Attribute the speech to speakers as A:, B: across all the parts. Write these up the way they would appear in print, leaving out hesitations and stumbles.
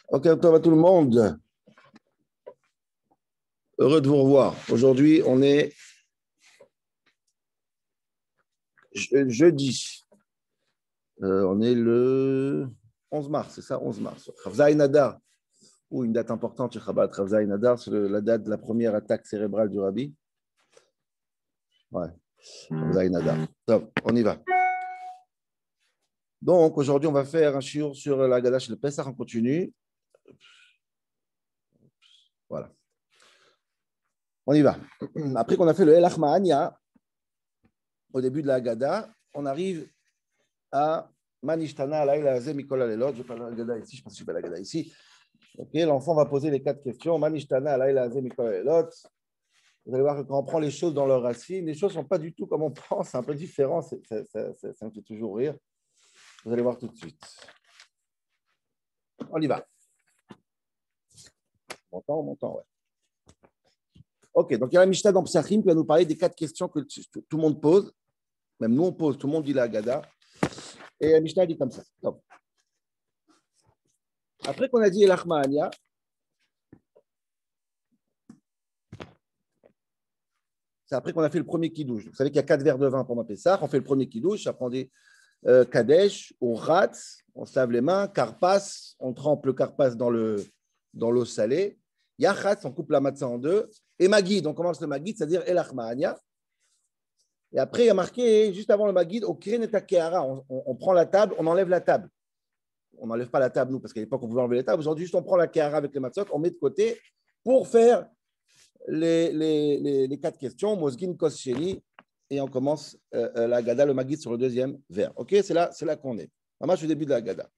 A: Ok, toi, tout le monde. Heureux de vous revoir. Aujourd'hui, on est jeudi. On est le 11 mars, c'est ça, 11 mars. Chavzaïn Adar, ou une date importante chez Chabad, Chavzaïn Adar, c'est la date de la première attaque cérébrale du Rabbi. Ouais, Chavzaïn Adar. Donc, on y va. Donc, aujourd'hui, on va faire un shiur sur la Gadash le Pessah. On continue. Voilà. On y va. Après qu'on a fait le El Achma'ania, au début de la Haggadah, on arrive à Manishtana, Laïla Azeh, Mikol Alelot. Je ne vais pas la Haggadah ici, je pense que je vais la Haggadah ici. Okay, l'enfant va poser les 4 questions. Manishtana, Laïla Azeh, Mikol Alelot. Vous allez voir que quand on prend les choses dans leurs racines, les choses ne sont pas du tout comme on pense, c'est un peu différent. Ça me fait toujours rire. Vous allez voir tout de suite. On y va. On m'entend, ouais. Ok, donc il y a la Mishnah dans Psachim qui va nous parler des 4 questions que tout le monde pose. Même nous, on pose, tout le monde dit la Haggadah. Et la Mishnah dit comme ça. Donc, après qu'on a dit El Achma'ania, c'est après qu'on a fait le premier kiddush. Vous savez qu'il y a 4 verres de vin pendant Pessah. On fait le premier kiddush, ça prend des kadesh, on rate, on se lave les mains, karpas, on trempe le karpas dans l'eau salée. Yachatz, on coupe la matzah en 2. Et Magid, on commence le Magid, c'est-à-dire El Achma'ania. Et après, il y a marqué, juste avant le Magid, au Kiren et Takeara, on prend la table, on enlève la table. On n'enlève pas la table, nous, parce qu'à l'époque, on pouvait enlever la table. Aujourd'hui, juste on prend la Kehara avec les matzot, on met de côté pour faire les 4 questions. Mosgin, Kos, Sheni, et on commence la Haggadah, le Magid sur le deuxième vers. Ok, c'est là qu'on est. Moi, je suis au début de la Haggadah.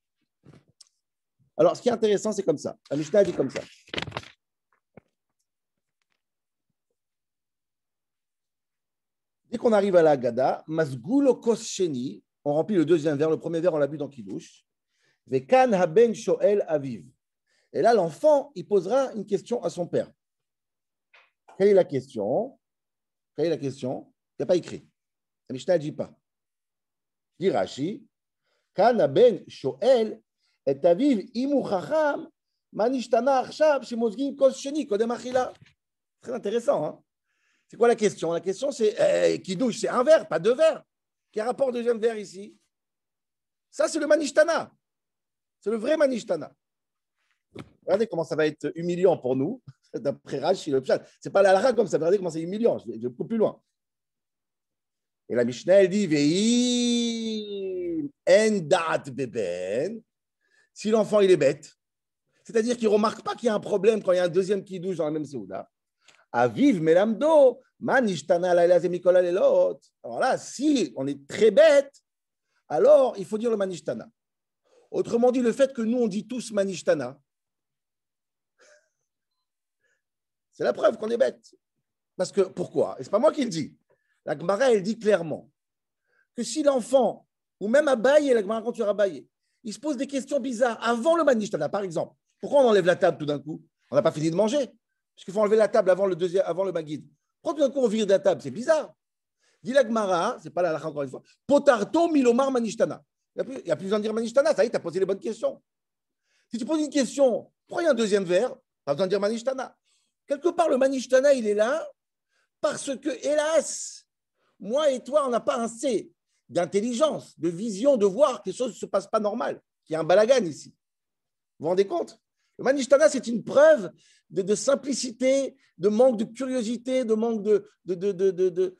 A: Alors, ce qui est intéressant, c'est comme ça. La Mishnah dit comme ça. Dès qu'on arrive à la Haggadah, Masgulo Kos Sheni, on remplit le deuxième vers. Le premier vers, on l'a bu dans Kiddush. Vekan haben shoel aviv. Et là, l'enfant, il posera une question à son père. Quelle est la question? Il n'y a pas écrit. La Mishnah ne dit pas. Dit Rashi, Kan haben shoel et aviv imu chacham manishtana achshav shemozgin kos sheni kodem achila. Très intéressant. Hein? C'est quoi la question? La question, c'est kiddush, c'est un verre, pas 2 verres. Quel rapport au deuxième verre ici? Ça, c'est le manishtana. C'est le vrai manishtana. Regardez comment ça va être humiliant pour nous, d'après Rashi, le pshat. Ce n'est pas la halakha comme ça, regardez comment c'est humiliant. Je vais beaucoup plus loin. Et la Mishnah, elle dit Ve'im en da'at beben. Si l'enfant, il est bête, c'est-à-dire qu'il ne remarque pas qu'il y a un problème quand il y a un deuxième kiddush dans la même seuda. Aviv melamdo, manishtana laila zemikol alelot. Alors là, si on est très bête, alors il faut dire le manishtana. Autrement dit, le fait que nous, on dit tous manishtana, c'est la preuve qu'on est bête. Parce que, pourquoi? Et ce n'est pas moi qui le dis. La Gemara, elle dit clairement que si l'enfant, ou même Abaye, la Gemara quand tu Abaye, il se pose des questions bizarres avant le manishtana, par exemple. Pourquoi on enlève la table tout d'un coup? On n'a pas fini de manger. Parce qu'il faut enlever la table avant le Magid. Pourquoi tout d'un coup on vire de la table? C'est bizarre. Dit la Gemara, c'est pas la halakha encore une fois, Potarto milomar manishtana. Il n'y a plus besoin de dire manishtana, ça y est, tu as posé les bonnes questions. Si tu poses une question, pourquoi il y a un deuxième verre? Pas besoin de dire manishtana. Quelque part, le manishtana, il est là parce que, hélas, moi et toi, on n'a pas assez d'intelligence, de vision, de voir que les choses ne se passent pas normales, qu'il y a un balagan ici. Vous vous rendez compte? Le manishtana, c'est une preuve de simplicité, de manque de curiosité, de manque de...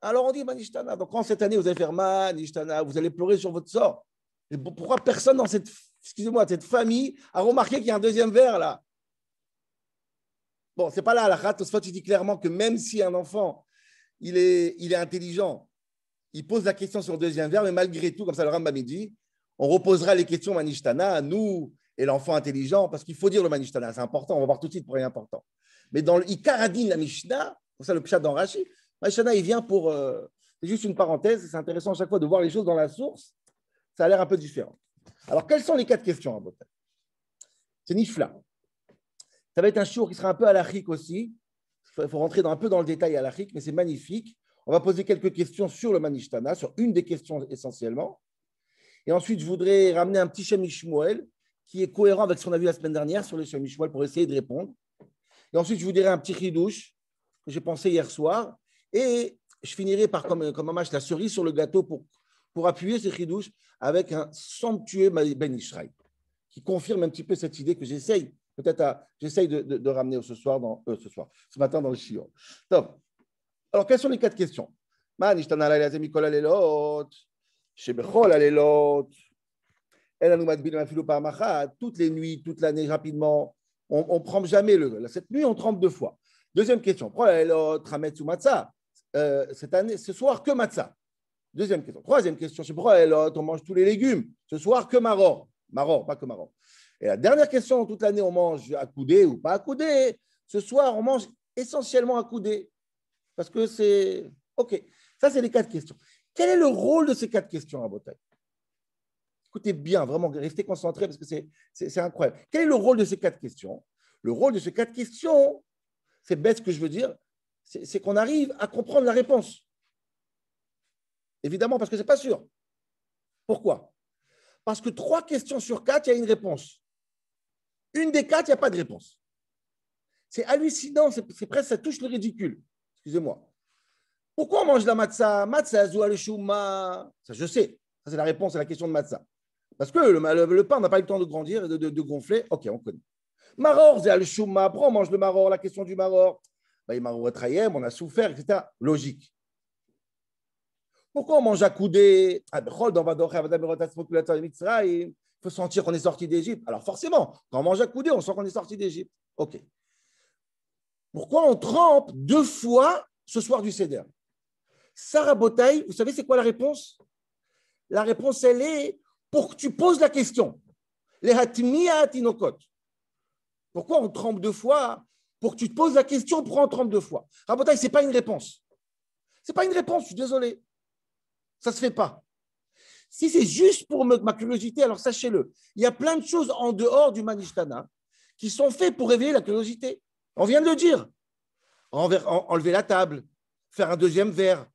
A: Alors on dit manishtana. Donc quand cette année, vous allez faire manishtana, vous allez pleurer sur votre sort. Et pourquoi personne dans cette famille a remarqué qu'il y a un deuxième verre là? Bon, c'est pas là à la halakha. Tosfot, il dit clairement que même si un enfant, il est intelligent, il pose la question sur le deuxième verre, mais malgré tout, comme ça le Rambam dit, on reposera les questions manishtana à nous et l'enfant intelligent, parce qu'il faut dire le manishtana, c'est important, on va voir tout de suite pourquoi il est important. Mais dans le Ikaradin, la Mishnah, comme ça le pshat dans Rashi, manishtana, il vient pour... c'est juste une parenthèse, c'est intéressant à chaque fois de voir les choses dans la source, ça a l'air un peu différent. Alors, quelles sont les 4 questions à votre tête? C'est Nifla. Ça va être un shiur qui sera un peu halachique aussi. Il faut rentrer un peu dans le détail halachique, mais c'est magnifique. On va poser quelques questions sur le manishtana, sur une des questions essentiellement. Et ensuite, je voudrais ramener un petit Shem Ishmuel qui est cohérent avec ce qu'on a vu la semaine dernière sur le Shem Mishmuel pour essayer de répondre. Et ensuite, je vous dirai un petit chidouche que j'ai pensé hier soir. Et je finirai par, comme un match, la cerise sur le gâteau pour appuyer ce chidouche avec un somptueux Ben Ishraï qui confirme un petit peu cette idée que j'essaye de ramener ce matin dans le Shiur. Top. Alors, quelles sont les 4 questions? Toutes les nuits, toute l'année, rapidement, on ne trempe jamais. Cette nuit, on trempe 2 fois. Deuxième question. Cette année, ce soir, que matzah. Deuxième question. Troisième question. On mange tous les légumes. Ce soir, que maror. Maror, pas que maror. Et la dernière question, toute l'année, on mange à coudée ou pas à coudée. Ce soir, on mange essentiellement à coudée. Parce que c'est... OK. Ça, c'est les 4 questions. Quel est le rôle de ces 4 questions, à Botaï? Écoutez bien, vraiment, restez concentrés parce que c'est incroyable. Quel est le rôle de ces 4 questions? Le rôle de ces 4 questions, c'est bête ce que je veux dire, c'est qu'on arrive à comprendre la réponse. Évidemment, parce que ce n'est pas sûr. Pourquoi? Parce que 3 questions sur 4, il y a une réponse. Une des 4, il n'y a pas de réponse. C'est hallucinant, c'est presque, ça touche le ridicule. Excusez-moi. Pourquoi on mange la matzah? Matzah, zoua le chouma. Ça, je sais. Ça, c'est la réponse à la question de matzah. Parce que le pain n'a pas eu le temps de grandir et de gonfler. OK, on connaît. Maror, c'est le chouma. Après, on mange le maror, la question du maror. Maror trayem, on a souffert, etc. Logique. Pourquoi on mange à coudée? Il faut sentir qu'on est sorti d'Égypte. Alors forcément, quand on mange à coudée, on sent qu'on est sorti d'Égypte. OK. Pourquoi on trempe 2 fois ce soir du Seder? Sarah Botaï, vous savez c'est quoi la réponse? La réponse, elle est pour que tu poses la question. Les hatmiya atinokot. Pourquoi on trempe 2 fois? Pour que tu te poses la question, pourquoi on trempe 2 fois? Rabotaï, ce n'est pas une réponse. Ce n'est pas une réponse, je suis désolé. Ça ne se fait pas. Si c'est juste pour ma curiosité, alors sachez-le, il y a plein de choses en dehors du Manishtana qui sont faites pour réveiller la curiosité. On vient de le dire. Enlever la table, faire un deuxième verre,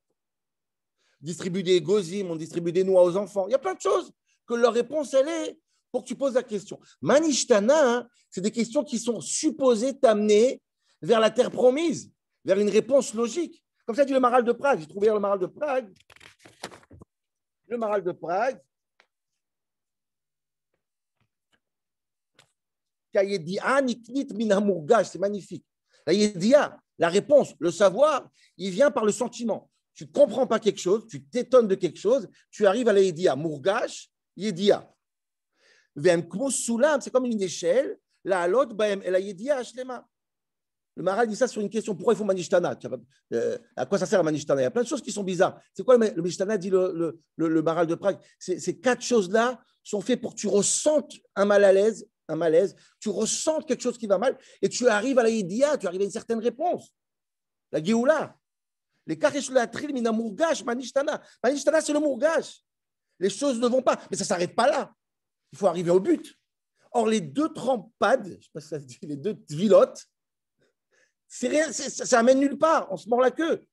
A: distribuer des gozim, on distribue des noix aux enfants. Il y a plein de choses que leur réponse, elle est pour que tu poses la question. Manishtana, c'est des questions qui sont supposées t'amener vers la terre promise, vers une réponse logique. Comme ça dit le Maral de Prague. J'ai trouvé le Maral de Prague. Le Maral de Prague. C'est magnifique. La yedia, la réponse, le savoir, il vient par le sentiment. Tu ne comprends pas quelque chose, tu t'étonnes de quelque chose, tu arrives à la yedia. Mourgash, yedia. C'est comme une échelle. La halot, la yedia, ashlema. Le Maral dit ça sur une question. Pourquoi il faut Manishtana? À quoi ça sert la Manishtana? Il y a plein de choses qui sont bizarres. C'est quoi le Manishtana, dit le Maral de Prague? Ces 4 choses-là sont faites pour que tu ressentes un malaise, tu ressentes quelque chose qui va mal et tu arrives à la Yedia, tu arrives à une certaine réponse. La Géoula. Les Karesh la Tril, Mina Mourgash, Manishtana. Manishtana, c'est le Mourgash. Les choses ne vont pas. Mais ça ne s'arrête pas là. Il faut arriver au but. Or, les 2 trempades, je ne sais pas si ça se dit, les 2 vilottes, ça amène nulle part. On se mord la queue.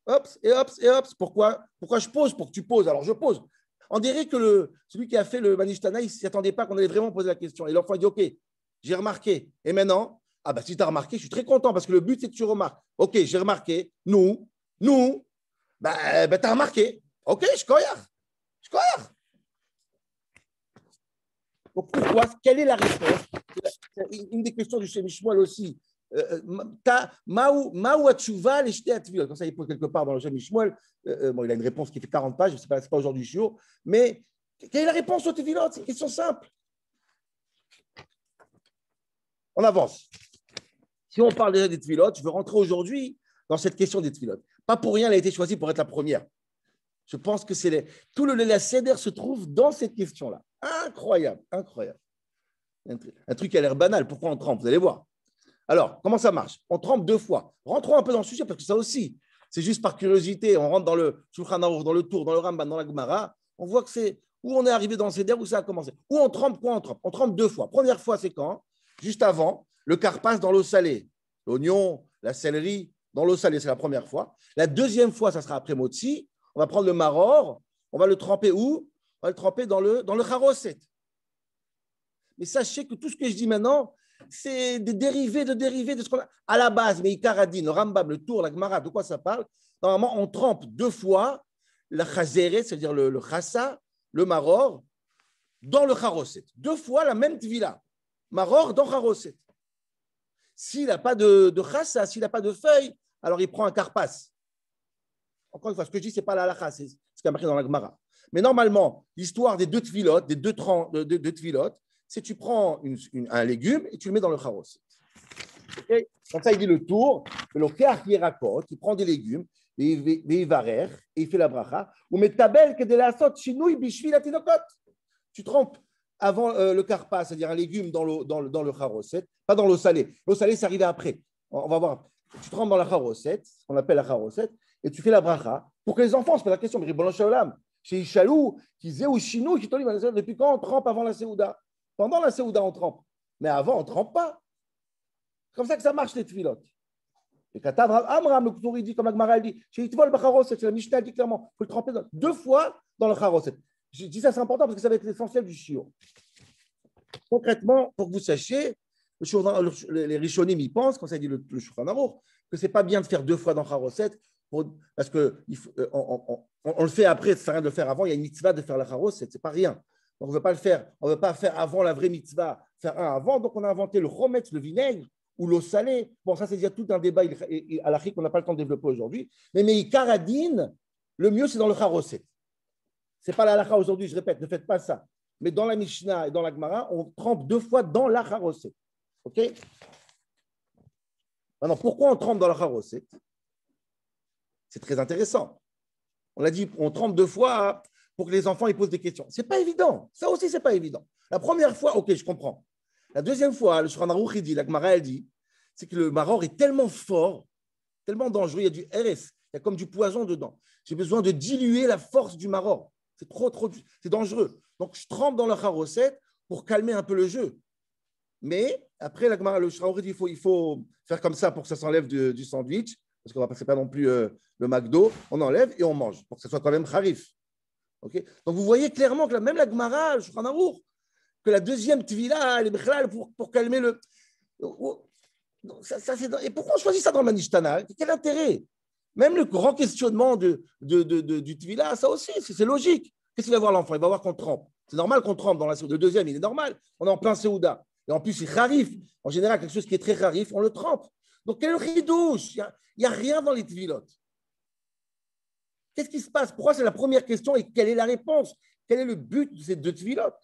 A: Hops, et hops, et hops. Pourquoi je pose? Pour que tu poses. Alors, je pose. On dirait que celui qui a fait le Manishtana, il ne s'y attendait pas qu'on allait vraiment poser la question. Et l'enfant dit, OK, j'ai remarqué. Et maintenant, si tu as remarqué, je suis très content parce que le but, c'est que tu remarques. OK, j'ai remarqué. Nous, tu as remarqué. OK, je crois. Pourquoi? Quelle est la réponse? Une des questions du Shem Mishmuel aussi. Maou atchouva les shté atvilot. Comme ça, il pose quelque part dans le Shem Mishmuel. Il a une réponse qui fait 40 pages, ce n'est pas aujourd'hui chiot. Mais quelle est la réponse aux tevilot? C'est une question simple. On avance. Si on parle déjà des tevilot, je veux rentrer aujourd'hui dans cette question des tevilot. Pas pour rien, elle a été choisie pour être la première. Je pense que tout le Seder se trouve dans cette question-là. Incroyable. Un truc qui a l'air banal. Pourquoi on trempe? Vous allez voir. Alors, comment ça marche? On trempe 2 fois. Rentrons un peu dans le sujet parce que ça aussi, c'est juste par curiosité. On rentre dans le Shulchan Aruch, dans le Tour, dans le Ramban, dans la Gemara. On voit que c'est où on est arrivé dans le Seder, où ça a commencé. Où on trempe, quoi on trempe? On trempe 2 fois. Première fois, c'est quand? Juste avant, le karpas dans l'eau salée. L'oignon, la céleri dans l'eau salée, c'est la première fois. La deuxième fois, ça sera après Motzi. On va prendre le maror. On va le tremper où? On va le tremper dans le charoset. Mais sachez que tout ce que je dis maintenant, c'est des dérivés de ce qu'on a à la base. Mais Ikaradin, le Rambam, le Tour, la Gemara, de quoi ça parle? Normalement, on trempe 2 fois la chazeret, c'est-à-dire le chassa, le maror, dans le charoset. 2 fois la même tvila. Maror dans charoset. S'il n'a pas de chassa, s'il n'a pas de feuille, alors il prend un karpas. Encore une fois, ce que je dis, ce n'est pas la halakha, c'est ce qui est marqué dans la Gemara. Mais normalement, l'histoire des 2 tvilotes, des 2 tvilotes, c'est tu prends un légume et tu le mets dans le charoset. Okay? Comme ça, il dit le tour, le car qui raconte, il prend des légumes, et il fait la bracha. Ou met tabel que de la sorte chinouille bishvi la tinokot. Tu trempes avant le karpa, c'est-à-dire un légume dans le charoset, pas dans l'eau salée. L'eau salée, c'est arrivé après. On va voir. Tu trempes dans la charoset, ce qu'on appelle la charoset, et tu fais la bracha pour que les enfants se posent la question. Mais bon, chez Ishalou, qui disait ou Chinou, qui te dit depuis quand on trempe avant la Séouda? Pendant la Séouda, on trempe. Mais avant, on ne trempe pas. C'est comme ça que ça marche, les tfilotes. Et Katav Amram, le Koutouri dit, comme Agmara dit, chez Itvol Bacharoset, c'est la Mishnah dit clairement, il faut le tremper 2 fois dans le Charoset. Je dis ça, c'est important parce que ça va être l'essentiel du shiur. Concrètement, pour que vous sachiez, les Rishonim y pensent, quand ça dit le Shulchan Aruch, que ce n'est pas bien de faire 2 fois dans Charoset, parce qu'on le fait après, ça sert à rien de le faire avant, il y a une mitzvah de faire la Charoset, ce n'est pas rien. Donc on ne veut pas le faire, on ne veut pas faire avant la vraie mitzvah, faire un avant, donc on a inventé le chometz, le vinaigre, ou l'eau salée. Bon, ça, c'est déjà tout un débat à l'Afrique qu'on n'a pas le temps de développer aujourd'hui. Mais Ikaradine, le mieux, c'est dans le Charoset. Ce n'est pas la halakha aujourd'hui, je répète, ne faites pas ça. Mais dans la Mishnah et dans la Gemara, on trempe 2 fois dans la Charoset. OK? Maintenant, pourquoi on trempe dans la Charoset? C'est très intéressant. On l'a dit, on trempe 2 fois pour que les enfants ils posent des questions. Ce n'est pas évident. Ça aussi, ce n'est pas évident. La première fois, OK, je comprends. La deuxième fois, le Shulchan Aruch dit, la Gemara elle dit, c'est que le maror est tellement fort, tellement dangereux, il y a du RS, il y a comme du poison dedans. J'ai besoin de diluer la force du maror. C'est trop, c'est dangereux. Donc, je trempe dans le charoset pour calmer un peu le jeu. Mais après, la Gemara, le Shulchan Aruch dit, il faut faire comme ça pour que ça s'enlève du sandwich, parce qu'on ne va passer pas non plus le McDo. On enlève et on mange pour que ça soit quand même harif. Okay? Donc, vous voyez clairement que même la Gemara, le Shulchan Aruch, que la deuxième tvila, elle est pour calmer le. Et pourquoi on choisit ça dans le Manishtana? Quel intérêt? Même le grand questionnement du tvila, ça aussi, c'est logique. Qu'est-ce qu'il va voir l'enfant? Il va voir qu'on trempe. C'est normal qu'on trempe dans la Séouda. Le deuxième, il est normal. On est en plein Séouda. Et en plus, c'est harif. En général, quelque chose qui est très harif, on le trempe. Donc, quel ridouche? Il n'y a rien dans les tvilotes. Qu'est-ce qui se passe? Pourquoi c'est la première question et quelle est la réponse? Quel est le but de ces 2 tvilotes?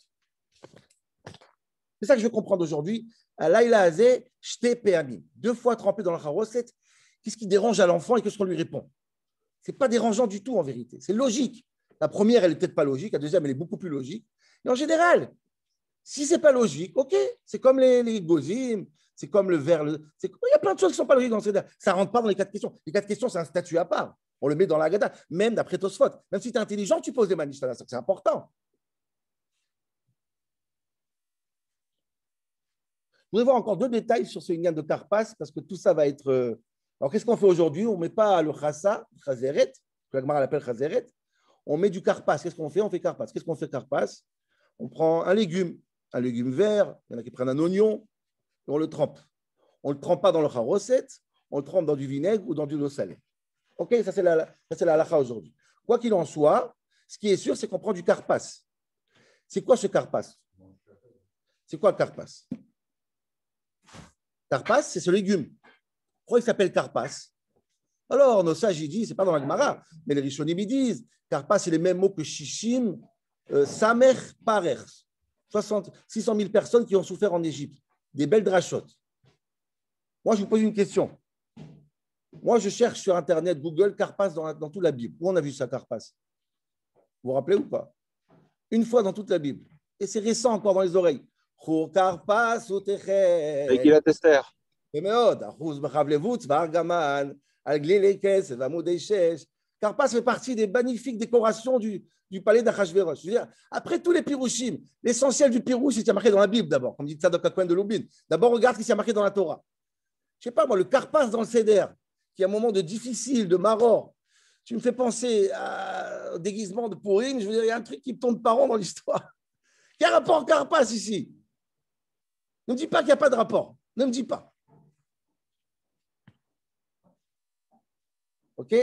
A: C'est ça que je veux comprendre aujourd'hui. Laïla Azé, Shte Peamim. 2 fois trempé dans la charoset. Qu'est-ce qui dérange à l'enfant et qu'est-ce qu'on lui répond? Ce n'est pas dérangeant du tout en vérité. C'est logique. La première, elle n'est peut-être pas logique. La deuxième, elle est beaucoup plus logique. Et en général, si ce n'est pas logique, OK, c'est comme les gozim, c'est comme le verre. Il y a plein de choses qui ne sont pas logiques dans ces. Ça ne rentre pas dans les 4 questions. Les 4 questions, c'est un statut à part. On le met dans la Haggadah. Même d'après Tosfot. Même si tu es intelligent, tu poses des manishtana. C'est important. Je voudrais voir encore 2 détails sur ce Inyan de Karpas, parce que tout ça va être. Alors, qu'est-ce qu'on fait aujourd'hui? On ne met pas le chassa, chazeret, que la Gemara l'appelle chazeret. On met du Karpas. Qu'est-ce qu'on fait? On fait Karpas. Qu'est-ce qu'on fait Karpas? On prend un légume vert, il y en a qui prennent un oignon, et on le trempe. On ne le trempe pas dans le charoset, on le trempe dans du vinaigre ou dans de l'eau salée. OK, ça c'est la halakha aujourd'hui. Quoi qu'il en soit, ce qui est sûr, c'est qu'on prend du Karpas. C'est quoi ce Karpas? C'est quoi le Karpas? Karpas, c'est ce légume. Pourquoi il s'appelle Karpas? Alors, nos sages, ils disent, ce n'est pas dans la Gemara, mais les Rishonim, ils disent, Karpas, c'est les mêmes mots que Shishim, Samer, Parer. 600 000 personnes qui ont souffert en Égypte. Des belles drachotes. Moi, je vous pose une question. Moi, je cherche sur Internet, Google, Karpas dans toute la Bible. Où on a vu ça, Karpas? Vous vous rappelez ou pas? Une fois dans toute la Bible. Et c'est récent encore dans les oreilles. Karpas ou Techer.
B: Et qu'il a testé.
A: Karpas fait partie des magnifiques décorations du palais d'Achashverosh. Je veux dire, après tous les pirouchim, l'essentiel du pirouche, c'est marqué dans la Bible d'abord, comme dit Tzadok HaKohen de Lubin. D'abord, regarde ce qui s'est marqué dans la Torah. Je ne sais pas, moi, le Karpas dans le Seder, qui est un moment de difficile, de maror, tu me fais penser au déguisement de Purim, je veux dire, il y a un truc qui me tourne par rond dans l'histoire. Quel rapport Karpas ici? Ne me dis pas qu'il n'y a pas de rapport. Ne me dis pas. OK?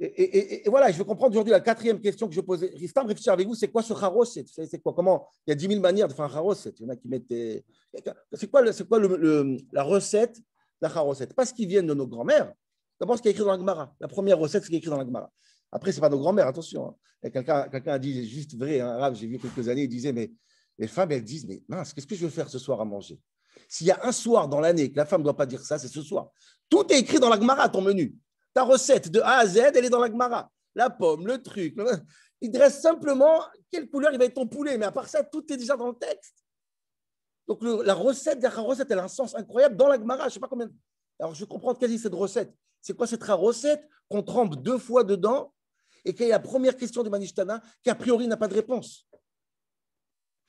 A: Et voilà, je veux comprendre aujourd'hui la quatrième question que je posais. Ristam, réfléchir avec vous, c'est quoi ce charoset? C'est quoi? Comment? Il y a 10 000 manières de faire un charoset. Il y en a qui mettent des... C'est quoi la recette d'un charoset? Pas ce qui vient de nos grands-mères. D'abord, ce qui est écrit dans la Gemara. La première recette, ce qui est écrit dans la Gemara. Après, ce n'est pas nos grands-mères, attention. Hein. Et quelqu'un a dit, juste vrai, un arabe, j'ai vu quelques années, il disait, mais les femmes, elles disent, mais mince, qu'est-ce que je veux faire ce soir à manger? S'il y a un soir dans l'année que la femme ne doit pas dire ça, c'est ce soir. Tout est écrit dans la Gemara, ton menu. Ta recette de A à Z, elle est dans la Gemara. La pomme, le truc. Il dresse simplement quelle couleur il va être ton poulet. Mais à part ça, tout est déjà dans le texte. Donc la recette, elle a un sens incroyable dans la Gemara. Je ne sais pas combien. Alors je comprends quasi cette recette. C'est quoi cette recette qu'on trempe 2 fois dedans et qui est la première question du Manishtana qui a priori n'a pas de réponse.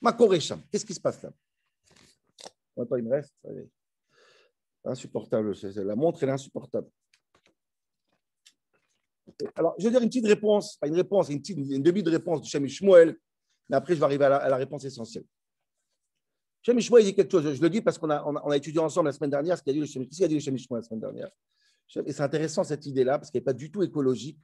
A: Makoresha. Qu'est-ce qui se passe là? Attends, il me reste. Allez. Insupportable. La montre, elle est insupportable. Alors, je vais dire une petite réponse, pas une réponse, une demi de réponse du Shem Shmuel, mais après, je vais arriver à la réponse essentielle. Shem Shmuel dit quelque chose, je le dis parce qu'on a étudié ensemble la semaine dernière ce qu'a dit le Shem Shmuel la semaine dernière. Et c'est intéressant cette idée-là, parce qu'elle n'est pas du tout écologique,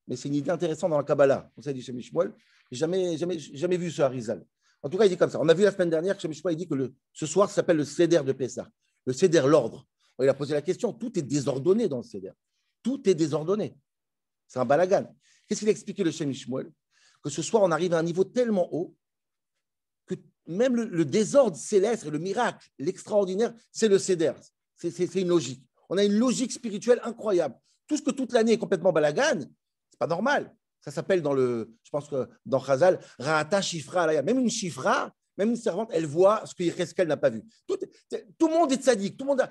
A: mais c'est une idée intéressante dans la Kabbalah. On sait du Shem Shmuel, je n'ai jamais vu ce Harizal. En tout cas, il dit comme ça. On a vu la semaine dernière que Shem Shmuel dit que ce soir, ça s'appelle le Seder de Pessah, le Seder, l'ordre. Il a posé la question, tout est désordonné dans le Seder. Tout est désordonné. C'est un balagan. Qu'est-ce qu'il a expliqué le Shem Shmuel? Que ce soir, on arrive à un niveau tellement haut que même le désordre céleste, le miracle, l'extraordinaire, c'est le Seder. C'est une logique. On a une logique spirituelle incroyable. Tout ce que toute l'année est complètement balagan, c'est pas normal. Ça s'appelle je pense que dans Chazal, Ra'ata Shifra Alaya. Même une Shifra, même une servante, elle voit ce que Yecheskel n'a pas vu. Tout le monde est tzaddik, tout le monde a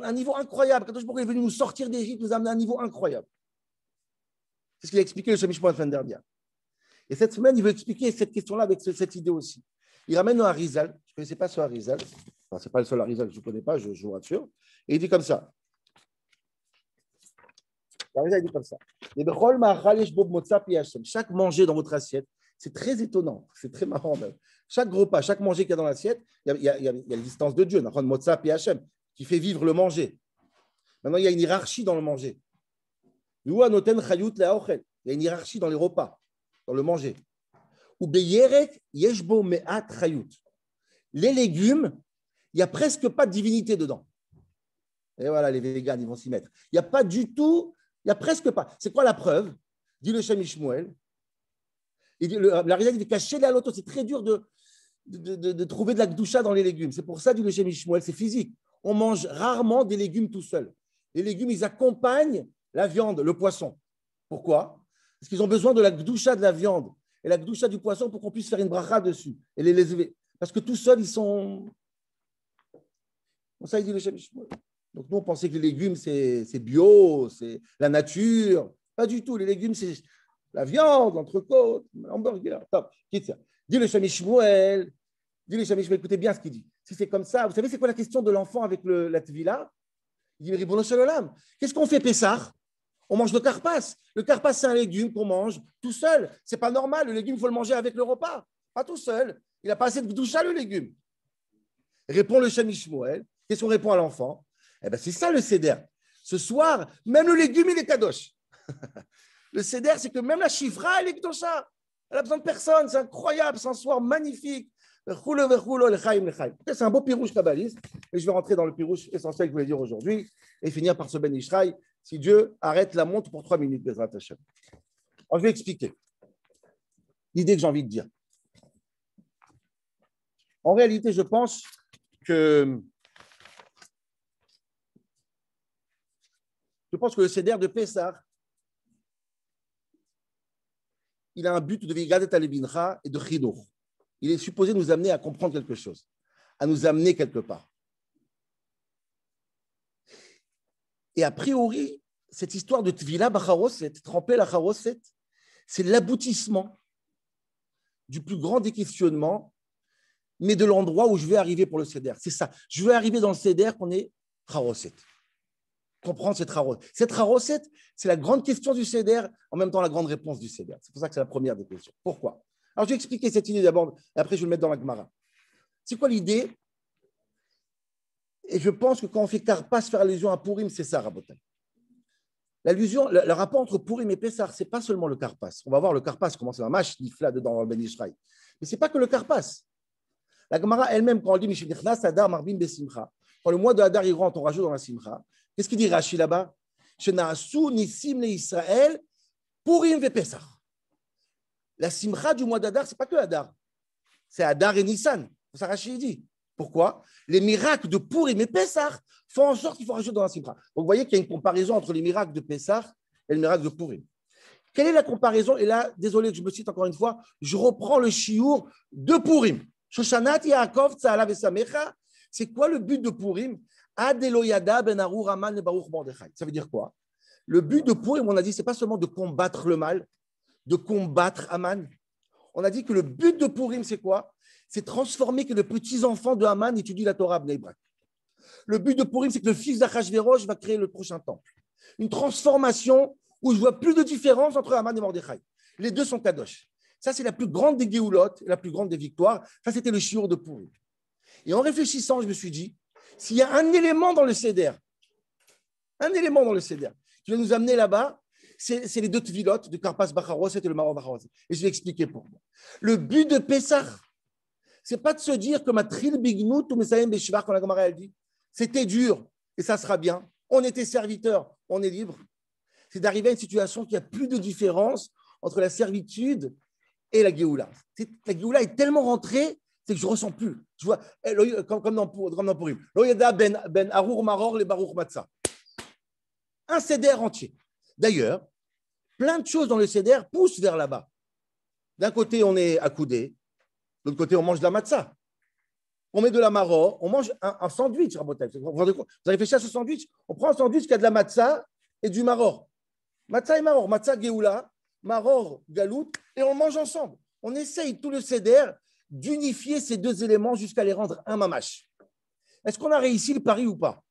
A: un niveau incroyable. Quand il est venu nous sortir d'Égypte, nous a amené à un niveau incroyable. C'est ce qu'il a expliqué le Shem Shmuel la semaine dernière. Et cette semaine, il veut expliquer cette question-là avec cette idée aussi. Il ramène un Harizal. Je ne connaissais pas ce Harizal. Enfin, ce n'est pas le seul Harizal que je ne connais pas, je vous rassure. Et il dit comme ça. L'Harizal dit comme ça. Chaque manger dans votre assiette, c'est très étonnant, c'est très marrant même. Chaque repas, chaque manger qu'il y a dans l'assiette, il y a l'existence de Dieu, qui fait vivre le manger. Maintenant, il y a une hiérarchie dans le manger. Il y a une hiérarchie dans les repas, dans le manger. Les légumes, il n'y a presque pas de divinité dedans. Et voilà, les véganes, ils vont s'y mettre. Il n'y a pas du tout, il n'y a presque pas. C'est quoi la preuve? Dit le Shem Shmuel. La réalité est cachée là à l'auto. C'est très dur de trouver de la gdoucha dans les légumes. C'est pour ça, dit le Shem Shmuel, c'est physique. On mange rarement des légumes tout seuls. Les légumes, ils accompagnent la viande, le poisson. Pourquoi? Parce qu'ils ont besoin de la gdoucha de la viande et la gdoucha du poisson pour qu'on puisse faire une bracha dessus et les élever. Parce que tout seuls, ils sont... Bon, ça, il dit le Shem Shmuel. Donc, nous, on pensait que les légumes, c'est bio, c'est la nature. Pas du tout. Les légumes, c'est la viande, l'entrecôte, l'hamburger. Top. Quitte ça. Dis le Shem Shmuel. Écoutez bien ce qu'il dit. Si c'est comme ça, vous savez, c'est quoi la question de l'enfant avec la tvila? Il dit, Ribono Shel Olam, qu'est-ce qu'on fait Pessah? On mange le karpas. Le karpas, c'est un légume qu'on mange tout seul. C'est pas normal. Le légume, il faut le manger avec le repas. Pas tout seul. Il n'a pas assez de gdoucha, le légume. Répond le Shem Shmuel. Qu'est-ce qu'on répond à l'enfant? Eh bien, c'est ça le Seder. Ce soir, même le légume, il est kadosh. Le Seder, c'est que même la chifra, elle est kadosha. Elle n'a besoin de personne. C'est incroyable. C'est un soir magnifique. C'est un beau pirouche kabbaliste. Et je vais rentrer dans le pirouche essentiel que je voulais dire aujourd'hui et finir par ce Ben Ishraï. Si Dieu arrête la montre pour 3 minutes, Bezrat Hashem. Alors, je vais expliquer l'idée que j'ai envie de dire. En réalité, je pense que le Seder de Pessah, il a un but de Vigadet Alebincha et de Chidour. Il est supposé nous amener à comprendre quelque chose, à nous amener quelque part. Et a priori, cette histoire de Tvila Bacharoset, tremper la Charoset, c'est l'aboutissement du plus grand des questionnements, mais de l'endroit où je vais arriver pour le Seder. C'est ça. Je veux arriver dans le Seder qu'on est Charoset. Comprendre cette Charoset. Cette Charoset, c'est la grande question du Seder, en même temps la grande réponse du Seder. C'est pour ça que c'est la première des questions. Pourquoi? Alors, je vais expliquer cette idée d'abord, et après je vais le mettre dans la Gemara. C'est quoi l'idée? Et je pense que quand on fait Karpas, faire allusion à Purim, c'est ça, Rabotai. L'allusion, le rapport entre Purim et Pessah, ce n'est pas seulement le Karpas. On va voir le Karpas, comment c'est un mâche nifla dedans dans le Ben Israël. Mais ce n'est pas que le Karpas. La Gemara elle-même, quand on dit Mishenichnas Adar Marbim Besimcha, quand le mois de Hadar il rentre, on rajoute dans la Simcha. Qu'est-ce qu'il dit Rashi là-bas? Shenaasu Nisim le Israël, Purim ve Pessah. La Simcha du mois d'Adar, ce n'est pas que Hadar. C'est Hadar et Nissan. C'est ça Rashi dit. Pourquoi? Les miracles de Purim et Pessah font en sorte qu'il faut rajouter dans la Simcha. Donc vous voyez qu'il y a une comparaison entre les miracles de Pessah et le miracle de Purim. Quelle est la comparaison? Et là, désolé que je me cite encore une fois, je reprends le shiur de Purim. Shoshanat Yaakov Tza'ala Vesamecha. C'est quoi le but de Purim? Adeloyada ben Arur Aman le Baruch Mordechai. Ça veut dire quoi? Le but de Purim, on a dit, c'est pas seulement de combattre le mal, de combattre Aman. On a dit que le but de Purim, c'est quoi? C'est transformer que les petits-enfants de Haman étudient la Torah à Bnei Brak. Le but de Purim, c'est que le fils d'Achashverosh va créer le prochain temple. Une transformation où je ne vois plus de différence entre Haman et Mordechai. Les deux sont kadosh. Ça, c'est la plus grande des Géoulotes, la plus grande des victoires. Ça, c'était le shiur de Purim. Et en réfléchissant, je me suis dit, s'il y a un élément dans le Seder, qui va nous amener là-bas, c'est les deux tvilotes de Karpas Bacharoset et le Maror Bacharoset. Et je vais expliquer pourquoi. Le but de Pessah, ce n'est pas de se dire que Matril Bignout ou Mesayem Beshvar, quand la Gemara elle dit, c'était dur et ça sera bien. On était serviteurs, on est libre. C'est d'arriver à une situation qui a plus de différence entre la servitude et la Géoula. La Géoula est tellement rentrée, c'est que je ne ressens plus. Je vois, comme dans Purim. Loyada ben Arur Maror le Baruch Matzah. Un Seder entier. D'ailleurs, plein de choses dans le Seder poussent vers là-bas. D'un côté, on est accoudé. De l'autre côté, on mange de la matzah. On met de la maror, on mange un sandwich. Vous avez réfléchi à ce sandwich? On prend un sandwich qui a de la matzah et du maror. Matzah et maror. Matzah geoula, maror galout, et on mange ensemble. On essaye tout le seder d'unifier ces deux éléments jusqu'à les rendre un mamash. Est-ce qu'on a réussi le pari ou pas?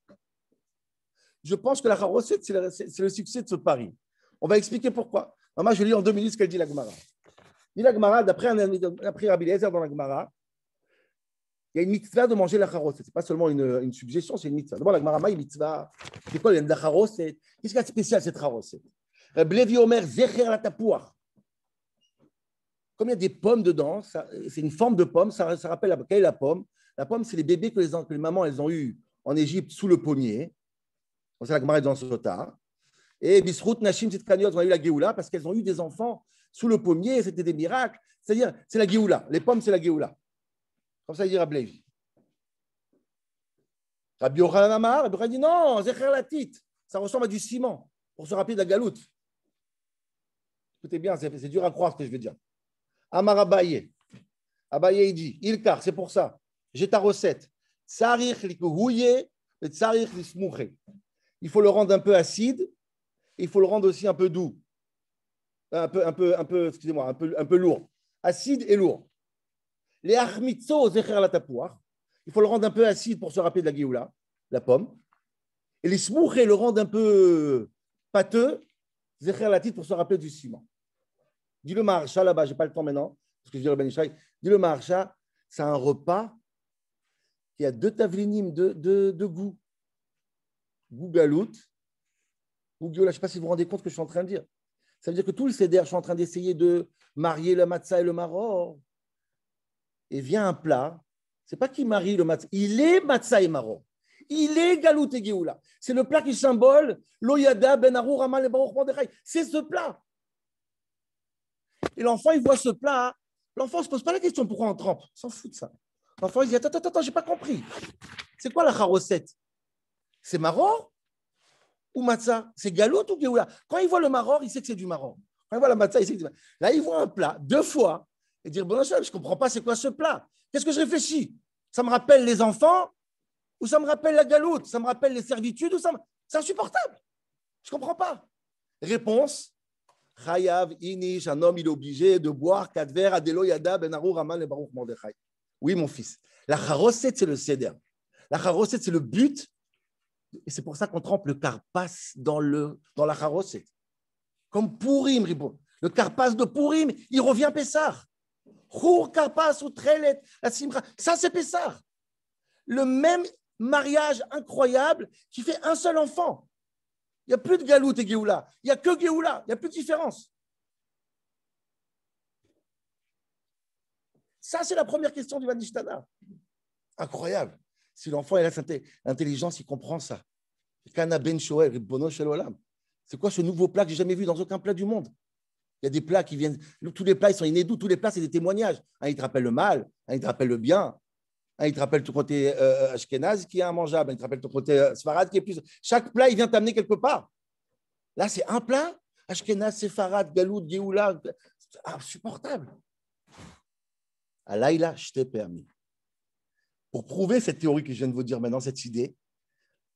A: Je pense que la Haroset, c'est le succès de ce pari. On va expliquer pourquoi. Maman, je lis en 2 minutes ce qu'elle dit la Gemara. Dit la Gemara, d'après Rabbi Eliezer dans la Gemara, il y a une mitzvah de manger la charoset. Ce n'est pas seulement une suggestion, c'est une mitzvah. D'abord, la Gemara, une mitzvah. C'est quoi la charoset? Qu'est-ce qu'il y a de spécial cette charoset? Blevi Omer, zecher la tapouar. Comme il y a des pommes dedans, c'est une forme de pomme, ça rappelle quelle est la pomme? La pomme, c'est les bébés que les mamans elles ont eu en Égypte sous le pommier. C'est la Gemara dans Sota. Et Bisrout, Nashim, Tsitkaniot, ont eu la Géoula parce qu'elles ont eu des enfants sous le pommier, c'était des miracles. C'est-à-dire, c'est la Géoula. Les pommes, c'est la Géoula. Comme ça, il dit Rabbi Levi. Rabbi Yochanan Amar, Rabbi Yochanan dit non, Zecher la tite. Ça ressemble à du ciment pour se rappeler de la galoute. Écoutez bien, c'est dur à croire ce que je veux dire. Amar Abaye. Abaye, il dit, Ilkar, c'est pour ça. J'ai ta recette. Tsarich likuhouye et tsarich lismouche. Il faut le rendre un peu acide et il faut le rendre aussi un peu doux. Excusez-moi, un peu lourd. Acide et lourd. Les achmitzo zecher la tapouach. Il faut le rendre un peu acide pour se rappeler de la Géoula, la pomme. Et les smouche le rendre un peu pâteux, zecher la tite pour se rappeler du ciment. Dis le Maharsha là-bas, je n'ai pas le temps maintenant, parce que je dis le Ben Ishraï. Dis le Maharsha, c'est un repas qui a 2 tavlinim de goût. Goût galout, goût Géoula. Je ne sais pas si vous vous rendez compte ce que je suis en train de dire. Ça veut dire que tout le Seder, je suis en train d'essayer de marier le matzah et le maror. Et vient un plat, c'est pas qu'il marie le matzah, il est matzah et maror. Il est galout et Géoula. C'est le plat qui symbole l'oyada ben Arur Aman le Baruch Mordechai. C'est ce plat. Et l'enfant, il voit ce plat. L'enfant ne se pose pas la question pourquoi on trempe. Il s'en fout de ça. L'enfant, il dit attends, j'ai pas compris. C'est quoi la charosette? C'est maror ou matzah? C'est galout ou Géoula? Quand il voit le maror, il sait que c'est du maror. Quand il voit la matzah, il sait que c'est du maror. Là, il voit un plat 2 fois et dire bon, je ne comprends pas c'est quoi ce plat. Qu'est-ce que je réfléchis? Ça me rappelle les enfants ou ça me rappelle la galoute? Ça me rappelle les servitudes ou c'est insupportable. Je ne comprends pas. Réponse. Chayav, Inish, un homme, il est obligé de boire 4 verres à Delo Yada, Ben Arur, Aman, le Baruch Mordechai. Oui, mon fils. La charoset, c'est le seder. La charoset, c'est le but. Et c'est pour ça qu'on trempe le karpas dans la charoset. Comme Purim, le karpas de Purim, il revient Pessah. Chour karpas ou trelet, la simcha. Ça, c'est Pessah. Le même mariage incroyable qui fait un seul enfant. Il n'y a plus de Galout et Géoula. Il n'y a que Géoula. Il n'y a plus de différence. Ça, c'est la première question du Vanishtana. Incroyable. Si l'enfant a l'intelligence, il comprend ça. Kana ben shoel, ribono shel olam. C'est quoi ce nouveau plat que j'ai jamais vu dans aucun plat du monde? Il y a des plats qui viennent, tous les plats ils sont inédits, tous les plats c'est des témoignages. Un il te rappelle le mal, un il te rappelle le bien, un il te rappelle ton côté ashkénaze qui est immangeable, un il te rappelle ton côté sfarad qui est plus. Chaque plat il vient t'amener quelque part. Là c'est un plat, ashkénaze, séfarade, galout, géoula, insupportable. Alayla, je t'ai permis. Pour prouver cette théorie que je viens de vous dire maintenant, cette idée,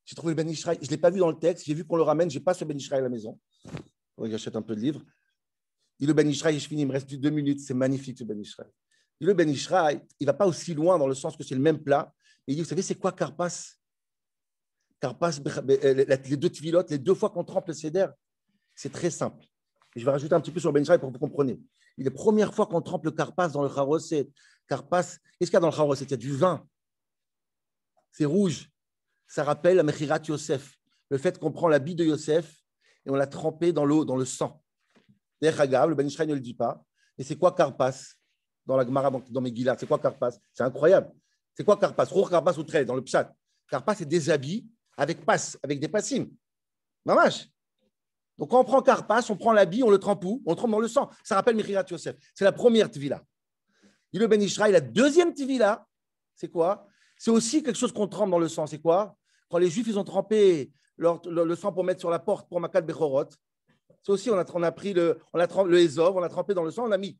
A: j'ai trouvé le Ben Ishraï. Je ne l'ai pas vu dans le texte. J'ai vu qu'on le ramène. Je n'ai pas ce Ben Ishraï à la maison. Oui, j'achète un peu de livres. Dit le Ben Ishraï, je finis, il me reste plus 2 minutes. C'est magnifique ce Ben Ishraï. Dit le Ben Ishraï, il ne va pas aussi loin dans le sens que c'est le même plat. Il dit, vous savez, c'est quoi Karpas? Karpas, les 2 tvilotes, les 2 fois qu'on trempe le seder, c'est très simple. Et je vais rajouter un petit peu sur le Ben Ishraï pour que vous compreniez. La première fois qu'on trempe le Karpas dans le Charoset, Karpas, qu'est-ce qu'il y a dans le Charoset? Il y a du vin. C'est rouge. Ça rappelle la Mechirat Yosef, le fait qu'on prend la bille de Yosef et on l'a trempé dans l'eau, dans le sang. D'ailleurs, le Ben Ishraï ne le dit pas. Et c'est quoi Karpas dans la Gemara, dans Megillah? C'est quoi Karpas? C'est incroyable. C'est quoi Karpas? Rour Karpas ou Trey, dans le Pshat. Karpas, c'est des habits avec passe, avec des passim. Mamash. Donc, quand on prend Karpas, on prend l'habit, on le trempe où? On le trempe dans le sang. Ça rappelle Mechirat Yosef. C'est la première tvila. Dit le Ben Ishraï, la deuxième tvila, c'est quoi? C'est aussi quelque chose qu'on trempe dans le sang. C'est quoi? Quand les Juifs ils ont trempé le sang pour mettre sur la porte pour Makat Bechorot, c'est aussi, on a pris le Ezov, on l'a trempé dans le sang, on l'a mis.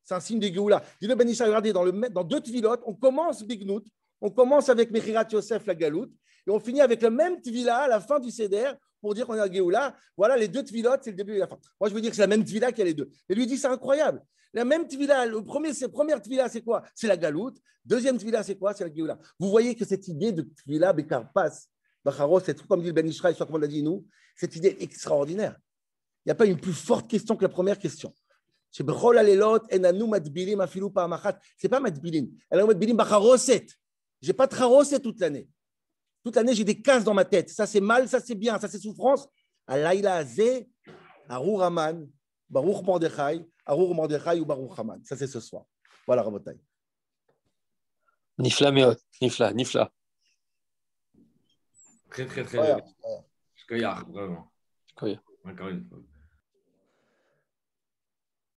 A: C'est un signe de Géoula. Dit le Ben Ishraï, regardez, dans 2 tvilotes, on commence Bignout, on commence avec Mechirat Yosef, la galoute, et on finit avec le même tvila à la fin du Seder pour dire qu'on est à Géoula. Voilà, les 2 tvilotes, c'est le début et la fin. Moi, je veux dire que c'est la même tvila qu'il y a les deux. Et lui dit, c'est incroyable. La même tvila, première tvila, c'est quoi? C'est la galoute. Deuxième tvila, c'est quoi? C'est la Géoula. Vous voyez que cette idée de tvila, Bekarpas, Bacharos, c'est comme dit le Ben Ishraï, soit comme on l'a dit nous, cette idée est extraordinaire. Il n'y a pas une plus forte question que la première question. C'est pas matbilim. J'ai pas de charoset toute l'année. Toute l'année, j'ai des cases dans ma tête. Ça, c'est mal, ça, c'est bien, ça, c'est souffrance. Alayla azeh, Arur Haman, Baruch Mordechai, Arur Mordechai ou Baruch Haman. Ça, c'est ce soir. Voilà, Rabotai.
B: Nifla Meot, Nifla.
C: Très, très, très.
A: Voilà.
C: Shkoyach, vraiment.
B: Shkoyach.
C: Encore une fois.